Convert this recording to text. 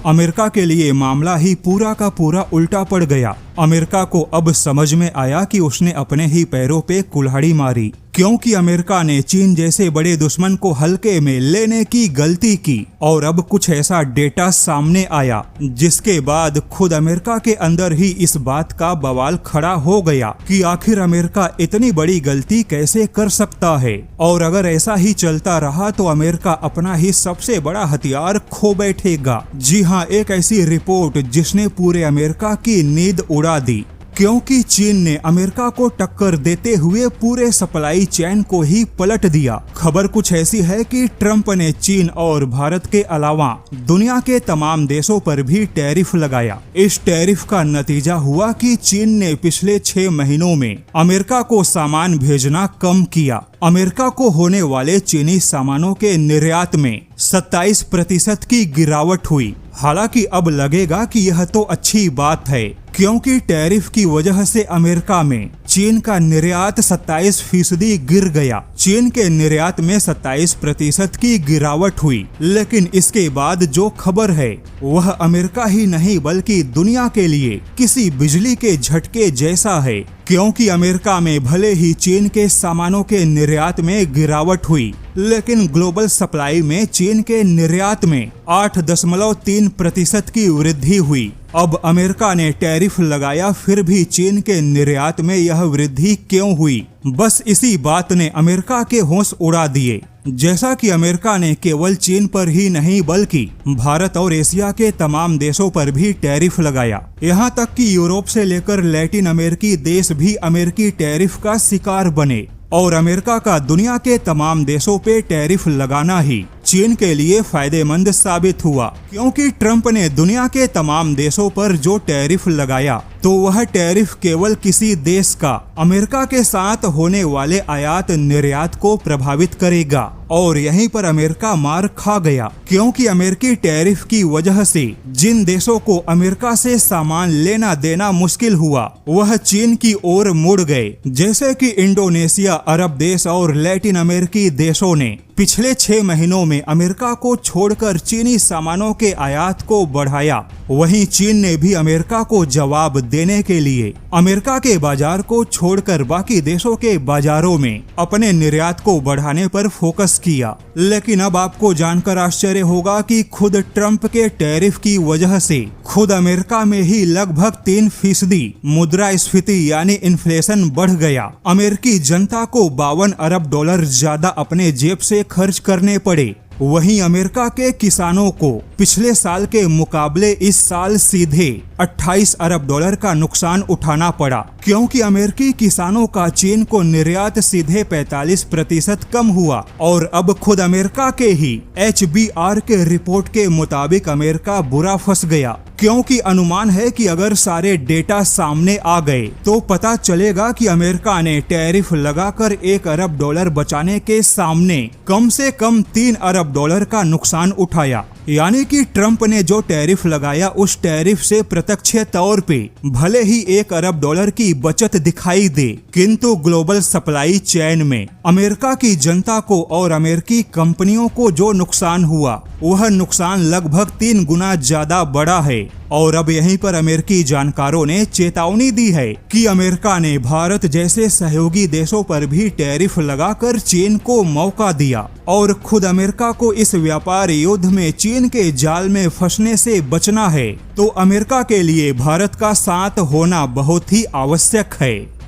America के लिए मामला ही पूरा का पूरा उल्टा पड़ गया। अमेरिका को अब समझ में आया कि उसने अपने ही पैरों पे कुल्हाड़ी मारी, क्योंकि अमेरिका ने चीन जैसे बड़े दुश्मन को हल्के में लेने की गलती की। और अब कुछ ऐसा डेटा सामने आया जिसके बाद खुद अमेरिका के अंदर ही इस बात का बवाल खड़ा हो गया कि आखिर अमेरिका इतनी बड़ी गलती कैसे कर सकता है। और अगर ऐसा ही चलता रहा तो अमेरिका अपना ही सबसे बड़ा हथियार खो बैठेगा। जी हाँ, एक ऐसी रिपोर्ट जिसने पूरे अमेरिका की नींद उड़ा दी, क्योंकि चीन ने अमेरिका को टक्कर देते हुए पूरे सप्लाई चेन को ही पलट दिया। खबर कुछ ऐसी है कि ट्रंप ने चीन और भारत के अलावा दुनिया के तमाम देशों पर भी टैरिफ लगाया। इस टैरिफ का नतीजा हुआ कि चीन ने पिछले 6 महीनों में अमेरिका को सामान भेजना कम किया। अमेरिका को होने वाले चीनी सामानों के निर्यात में 27% की गिरावट हुई। हालांकि अब लगेगा कि यह तो अच्छी बात है, क्योंकि टैरिफ की वजह से अमेरिका में चीन का निर्यात 27% गिर गया। चीन के निर्यात में 27% की गिरावट हुई। लेकिन इसके बाद जो खबर है वह अमेरिका ही नहीं बल्कि दुनिया के लिए किसी बिजली के झटके जैसा है, क्योंकि अमेरिका में भले ही चीन के सामानों के निर्यात में गिरावट हुई, लेकिन ग्लोबल सप्लाई में चीन के निर्यात में 8.3% की वृद्धि हुई। अब अमेरिका ने टैरिफ लगाया, फिर भी चीन के निर्यात में यह वृद्धि क्यों हुई? बस इसी बात ने अमेरिका के होश उड़ा दिए। जैसा कि अमेरिका ने केवल चीन पर ही नहीं बल्कि भारत और एशिया के तमाम देशों पर भी टैरिफ लगाया। यहाँ तक कि यूरोप से लेकर लैटिन अमेरिकी देश भी अमेरिकी टैरिफ का शिकार बने। और अमेरिका का दुनिया के तमाम देशों पे टैरिफ लगाना ही चीन के लिए फायदेमंद साबित हुआ, क्योंकि ट्रंप ने दुनिया के तमाम देशों पर जो टैरिफ लगाया तो वह टैरिफ केवल किसी देश का अमेरिका के साथ होने वाले आयात निर्यात को प्रभावित करेगा। और यहीं पर अमेरिका मार खा गया, क्योंकि अमेरिकी टैरिफ की वजह से जिन देशों को अमेरिका से सामान लेना देना मुश्किल हुआ वह चीन की ओर मुड़ गए। जैसे कि इंडोनेशिया, अरब देश और लैटिन अमेरिकी देशों ने पिछले 6 महीनों में अमेरिका को छोड़कर चीनी सामानों के आयात को बढ़ाया। वहीं चीन ने भी अमेरिका को जवाब देने के लिए अमेरिका के बाजार को छोड़कर बाकी देशों के बाजारों में अपने निर्यात को बढ़ाने पर फोकस किया। लेकिन अब आपको जानकर आश्चर्य होगा कि खुद ट्रंप के टैरिफ की वजह से खुद अमेरिका में ही लगभग 3% मुद्रास्फीति यानी इन्फ्लेशन बढ़ गया। अमेरिकी जनता को $52 अरब ज्यादा अपने जेब से खर्च करने पड़े। वहीं अमेरिका के किसानों को पिछले साल के मुकाबले इस साल सीधे $28 अरब का नुकसान उठाना पड़ा, क्योंकि अमेरिकी किसानों का चीन को निर्यात सीधे 45% कम हुआ। और अब खुद अमेरिका के ही HBR के रिपोर्ट के मुताबिक अमेरिका बुरा फंस गया, क्योंकि अनुमान है कि अगर सारे डेटा सामने आ गए तो पता चलेगा कि अमेरिका ने टैरिफ लगाकर $1 अरब बचाने के सामने कम से कम $3 अरब का नुकसान उठाया। यानी कि ट्रंप ने जो टैरिफ लगाया उस टैरिफ से प्रत्यक्ष तौर पे भले ही $1 अरब की बचत दिखाई दे, किंतु ग्लोबल सप्लाई चेन में अमेरिका की जनता को और अमेरिकी कंपनियों को जो नुकसान हुआ वह नुकसान लगभग 3 गुना ज्यादा बड़ा है। और अब यहीं पर अमेरिकी जानकारों ने चेतावनी दी है कि अमेरिका ने भारत जैसे सहयोगी देशों पर भी टैरिफ लगाकर चीन को मौका दिया। और खुद अमेरिका को इस व्यापार युद्ध में चीन के जाल में फंसने से बचना है, तो अमेरिका के लिए भारत का साथ होना बहुत ही आवश्यक है।